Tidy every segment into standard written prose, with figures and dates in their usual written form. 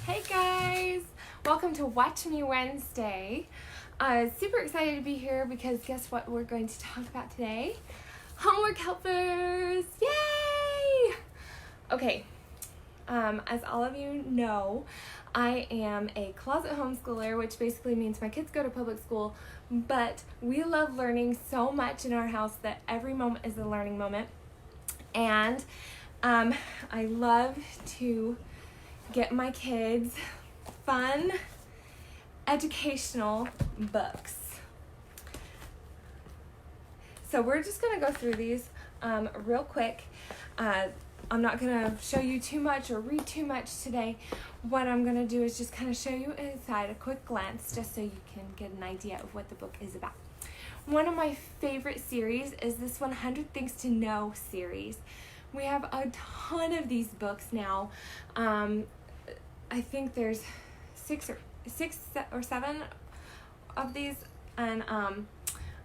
Hey guys, welcome to Watch Me Wednesday. Super excited to be here because guess what we're going to talk about today? Homework helpers! Yay! Okay, as all of you know, I am a closet homeschooler, which basically means my kids go to public school, but we love learning so much in our house that every moment is a learning moment. And I love to get my kids fun, educational books. So we're just going to go through these real quick. I'm not going to show you too much or read too much today. What I'm going to do is just kind of show you inside a quick glance just so you can get an idea of what the book is about. One of my favorite series is this 100 Things to Know series. We have a ton of these books now. I think there's six or seven of these, and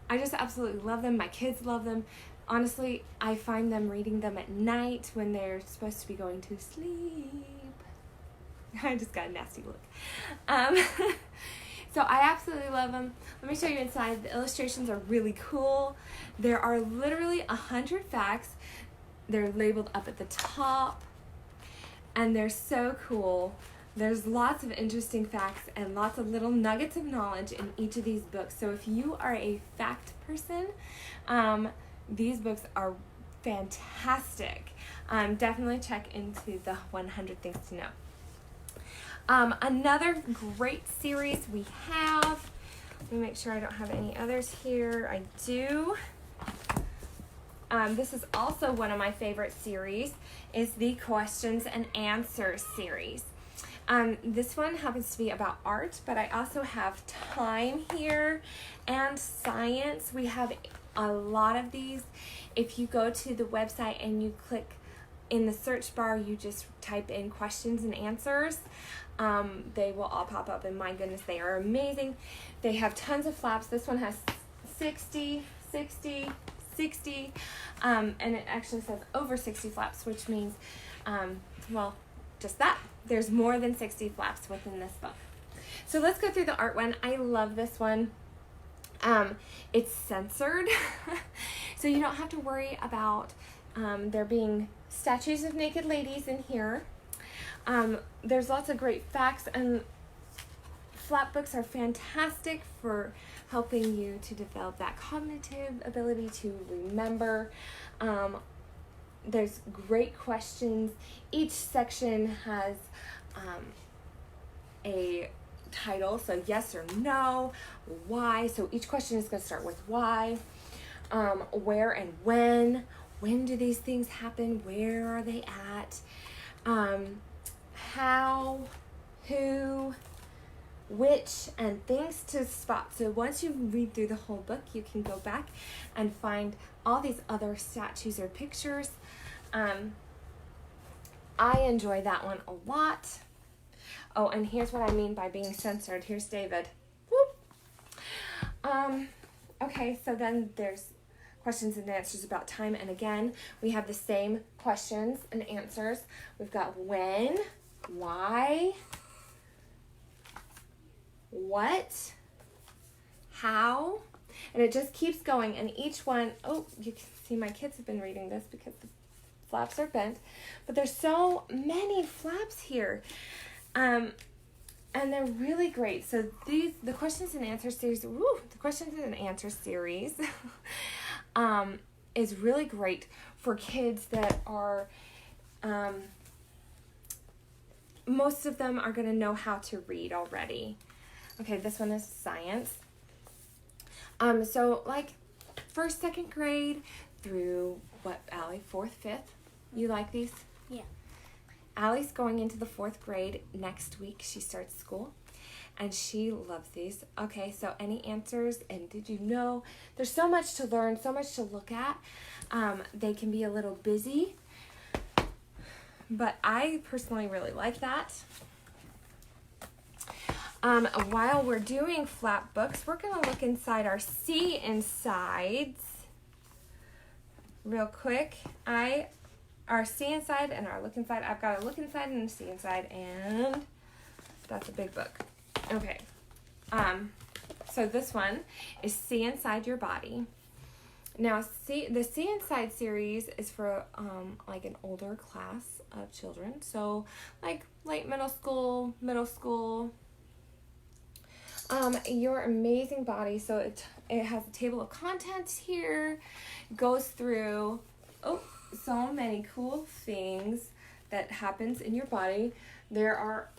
I just absolutely love them. My kids love them. Honestly, I find them reading them at night when they're supposed to be going to sleep. I just got a nasty look. So I absolutely love them. Let me show you inside. The illustrations are really cool. There are literally 100 facts. They're labeled up at the top, and they're so cool. There's lots of interesting facts and lots of little nuggets of knowledge in each of these books. So if you are a fact person, these books are fantastic. Definitely check into the 100 Things to Know. Another great series we have, let me make sure I don't have any others here. I do. This is also one of my favorite series, is the Questions and Answers series. This one happens to be about art, but I also have time here and science. We have a lot of these. If you go to the website and you click in the search bar, you just type in questions and answers. They will all pop up, and my goodness, they are amazing. They have tons of flaps. This one has 60, and it actually says over 60 flaps, which means, well, just that. There's more than 60 flaps within this book. So let's go through the art one. I love this one. It's censored, so you don't have to worry about there being statues of naked ladies in here. There's lots of great facts, and flap books are fantastic for helping you to develop that cognitive ability to remember. There's great questions. Each section has a title, so yes or no, why. So each question is going to start with why, where and when do these things happen, where are they at, how, who, which, and things to spot. So once you read through the whole book, you can go back and find all these other statues or pictures. I enjoy that one a lot. Oh, and here's what I mean by being censored. Here's David. Whoop. Okay, so then there's questions and answers about time, and again, we have the same questions and answers. We've got when, why, what, how, and it just keeps going. And each one, oh, you can see my kids have been reading this because the flaps are bent, but there's so many flaps here, and they're really great. So the questions and answers series, the questions and answers series is really great for kids that are, most of them are going to know how to read already. Okay, this one is science. So like first, second grade through what, Allie, 4th, 5th? You like these? Yeah. Allie's going into the 4th grade next week. She starts school, and she loves these. Okay, so any answers, and did you know? There's so much to learn, so much to look at. They can be a little busy, but I personally really like that. While we're doing flap books, we're going to look inside our See Insides real quick. Our See Inside and our Look Inside. I've got a Look Inside and a See Inside, and That's a big book. Okay. So this one is See Inside Your Body. Now, the See Inside series is for like an older class of children. So like late middle school. Your amazing body. So it has a table of contents here. Goes through so many cool things that happens in your body. There are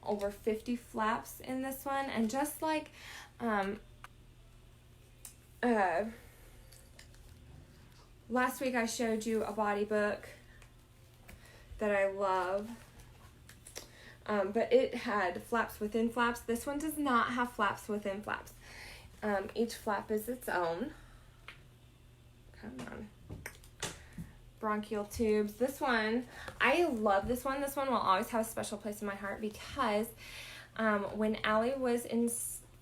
over 50 flaps in this one, and just like last week I showed you a body book that I love, but it had flaps within flaps. This one does not have flaps within flaps. Each flap is its own. Come on. Bronchial tubes. This one, I love this one. This one will always have a special place in my heart because when Allie was in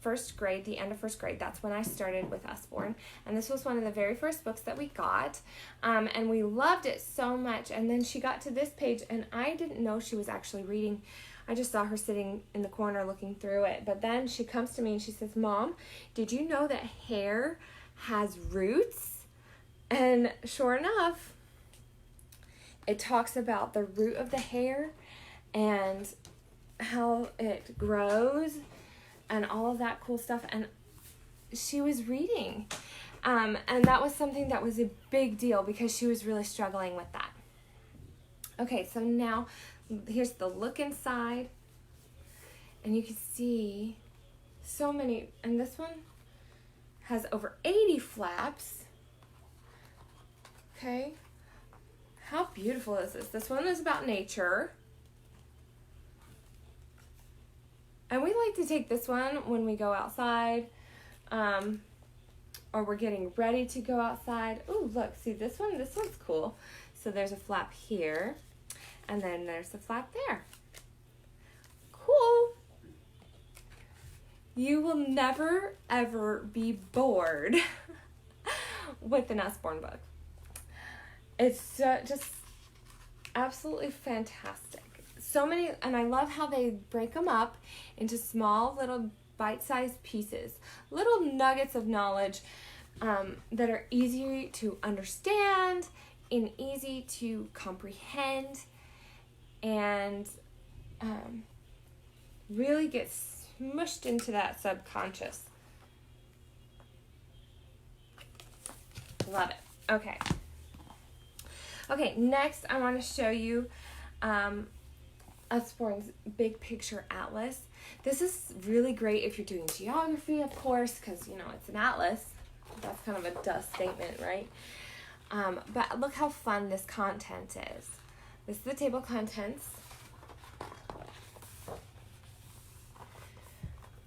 first grade, the end of first grade, that's when I started with Usborn. And this was one of the very first books that we got. And we loved it so much. And then she got to this page and I didn't know she was actually reading. I just saw her sitting in the corner looking through it. But then she comes to me and she says, "Mom, did you know that hair has roots?" And sure enough, it talks about the root of the hair and how it grows and all of that cool stuff. And she was reading. And that was something that was a big deal because she was really struggling with that. Okay, so now here's the look inside. And you can see so many. And this one has over 80 flaps. Okay. How beautiful is this? This one is about nature. And we like to take this one when we go outside, or we're getting ready to go outside. Oh, look, see this one? This one's cool. So there's a flap here, and then there's a flap there. Cool. You will never, ever be bored with an Usborn book. It's just absolutely fantastic. So many, and I love how they break them up into small little bite-sized pieces, little nuggets of knowledge that are easy to understand and easy to comprehend, and really get smushed into that subconscious. Love it. Okay. Okay, next I want to show you Osborne's Big Picture Atlas. This is really great if you're doing geography, of course, because, you know, it's an atlas. That's kind of a duh statement, right? But look how fun this content is. This is the table of contents.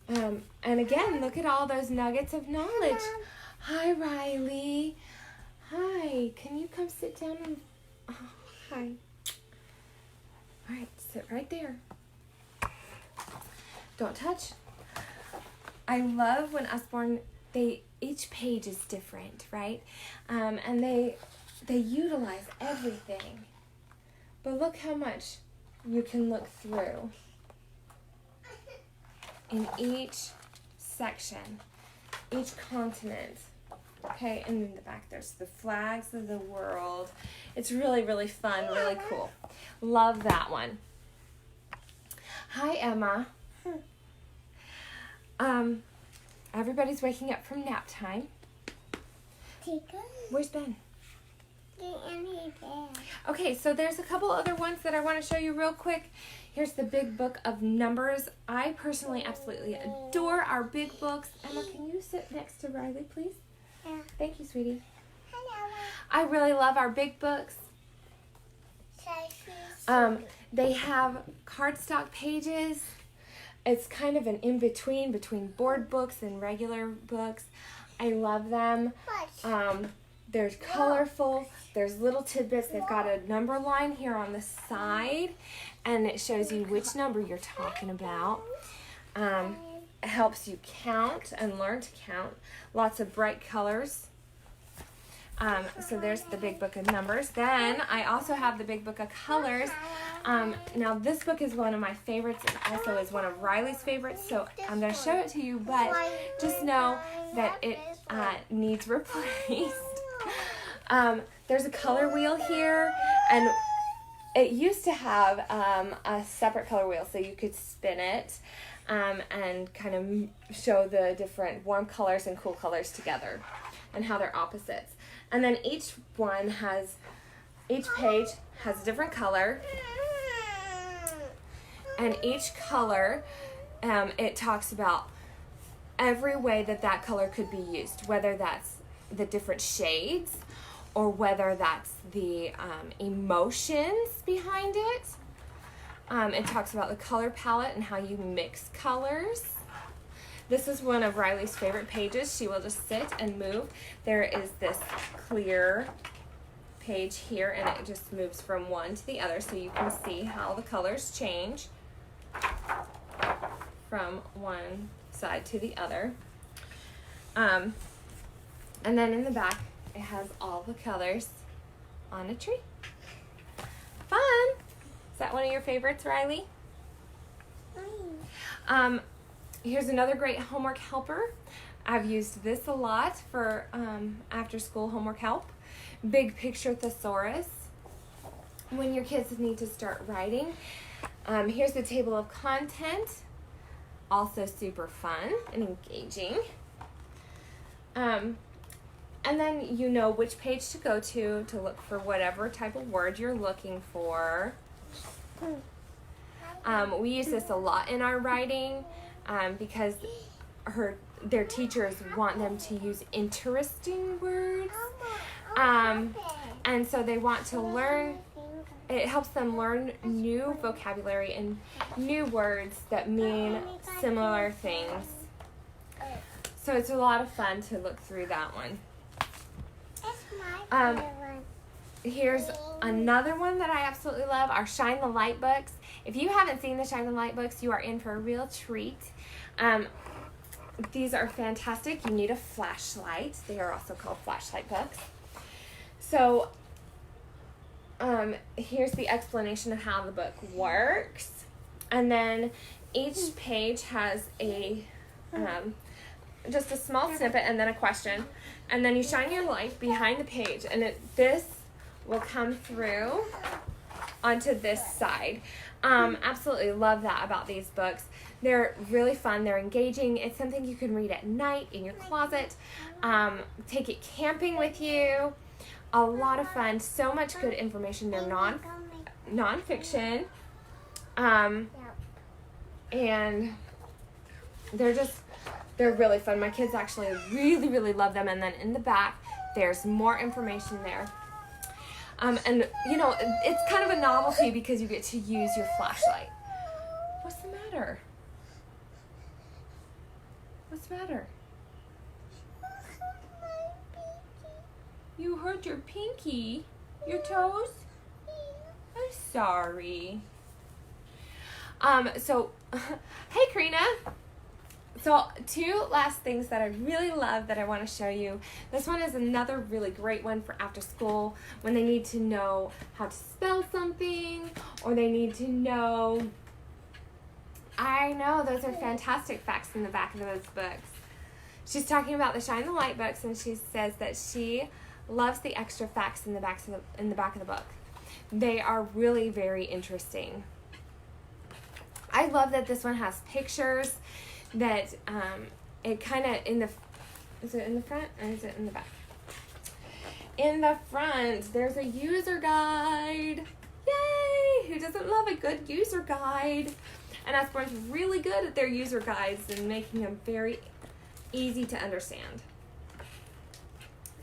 And again, look at all those nuggets of knowledge. Hi, Riley. Hi, can you come sit down and... Oh, hi. All right, sit right there. Don't touch. I love when Usborn, each page is different, right? And they utilize everything. But look how much you can look through in each section, each continent. Okay, and in the back there's the flags of the world. It's really, really fun, really cool. Love that one. Hi, Emma. Everybody's waking up from nap time. Where's Ben? Okay, so there's a couple other ones that I want to show you real quick. Here's the Big Book of Numbers. I personally absolutely adore our big books. Emma, can you sit next to Riley, please? Yeah. Thank you, sweetie. Hello. I really love our big books. They have cardstock pages. It's kind of an in-between between board books and regular books. I love them. They're colorful. There's little tidbits. They've got a number line here on the side, and it shows you which number you're talking about. It helps you count and learn to count. Lots of bright colors. So there's the big book of numbers. Then I also have the big book of colors. Now this book is one of my favorites. It also is one of Riley's favorites. So I'm going to show it to you, but just know that it needs replaced. There's a color wheel here, and it used to have a separate color wheel so you could spin it and kind of show the different warm colors and cool colors together and how they're opposites. And then each page has a different color, and each color, it talks about every way that color could be used, whether that's the different shades or whether that's the emotions behind it. It talks about the color palette and how you mix colors. This is one of Riley's favorite pages. She will just sit and move. There is this clear page here, and it just moves from one to the other, so you can see how the colors change from one side to the other. And then in the back, it has all the colors on a tree. Fun! Is that one of your favorites, Riley? Here's another great homework helper. I've used this a lot for after-school homework help. Big Picture Thesaurus. When your kids need to start writing. Here's the table of content. Also super fun and engaging. And then you know which page to go to look for whatever type of word you're looking for. We use this a lot in our writing because their teachers want them to use interesting words. And so they want to learn, it helps them learn new vocabulary and new words that mean similar things. So it's a lot of fun to look through that one. Here's another one that I absolutely love, our Shine the Light books. If you haven't seen the Shine the Light books, you are in for a real treat. These are fantastic. You need a flashlight. They are also called flashlight books. So here's the explanation of how the book works. And then each page has a just a small snippet and then a question. And then you shine your light behind the page, and this will come through onto this side. Absolutely love that about these books. They're really fun. They're engaging. It's something you can read at night in your closet. Take it camping with you. A lot of fun. So much good information. They're nonfiction. And they're really fun. My kids actually really, really love them. And then in the back, there's more information there. And, you know, it's kind of a novelty because you get to use your flashlight. What's the matter? What's the matter? You hurt your pinky? Your toes? I'm sorry. Hey, Karina. So 2 last things that I really love that I want to show you. This one is another really great one for after school when they need to know how to spell something, or they need to know, I know, those are fantastic facts in the back of those books. She's talking about the Shine the Light books, and she says that she loves the extra facts in the back of the book. They are really very interesting. I love that this one has pictures that it kind of is it in the front or is it in the back? In the front, there's a user guide. Yay! Who doesn't love a good user guide? And Usborn's really good at their user guides and making them very easy to understand.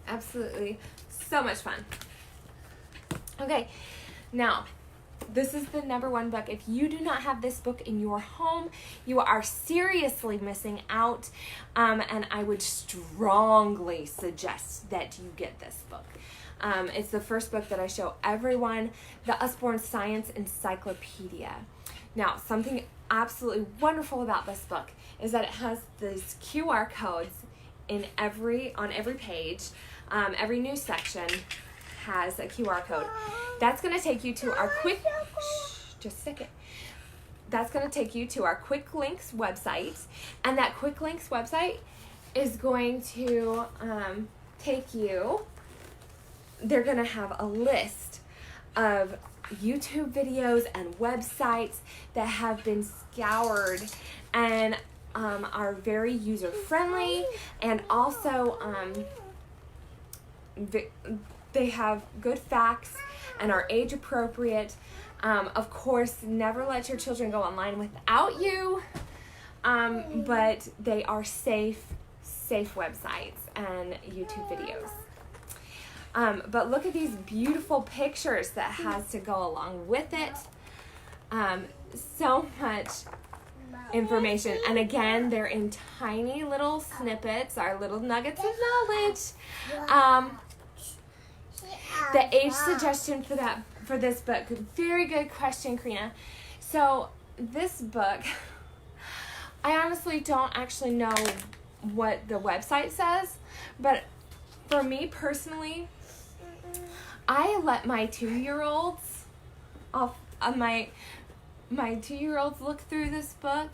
Absolutely so much fun. Okay, now this is the #1 book. If you do not have this book in your home, you are seriously missing out, and I would strongly suggest that you get this book. It's the first book that I show everyone, the Usborn Science Encyclopedia. Now, something absolutely wonderful about this book is that it has these QR codes on every page. Every news section has a QR code. That's going to take you to our just a second. That's going to take you to our Quick Links website, and that Quick Links website is going to take you, they're going to have a list of YouTube videos and websites that have been scoured and are very user-friendly, and also they have good facts and are age-appropriate. Of course, never let your children go online without you, but they are safe websites and YouTube videos. But look at these beautiful pictures that has to go along with it. So much information. And again, they're in tiny little snippets, our little nuggets of knowledge. The age suggestion for this book, very good question, Karina. So this book, I honestly don't actually know what the website says, but for me personally, I let my 2-year-olds my 2-year-olds look through this book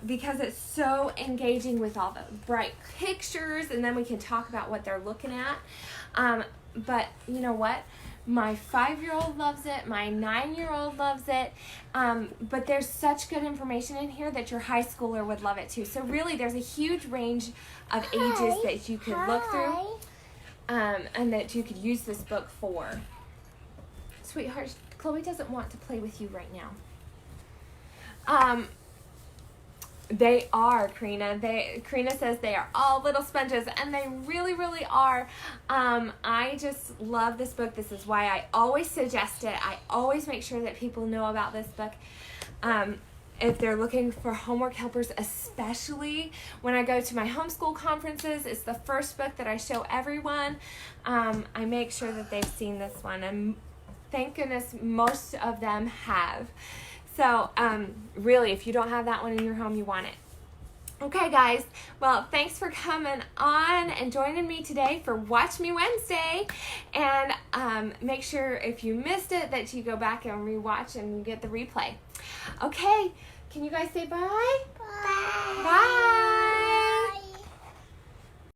because it's so engaging with all the bright pictures, and then we can talk about what they're looking at. But you know what? My 5-year-old loves it. My 9-year-old loves it. But there's such good information in here that your high schooler would love it too. So really, there's a huge range of ages that you could look through, and that you could use this book for. Sweetheart, Chloe doesn't want to play with you right now. They are, Karina. Karina says they are all little sponges, and they really, really are. I just love this book. This is why I always suggest it. I always make sure that people know about this book. If they're looking for homework helpers, especially when I go to my homeschool conferences, it's the first book that I show everyone. I make sure that they've seen this one, and thank goodness most of them have. So, really, if you don't have that one in your home, you want it. Okay, guys. Well, thanks for coming on and joining me today for Watch Me Wednesday. And make sure if you missed it that you go back and rewatch and get the replay. Okay. Can you guys say bye? Bye. Bye.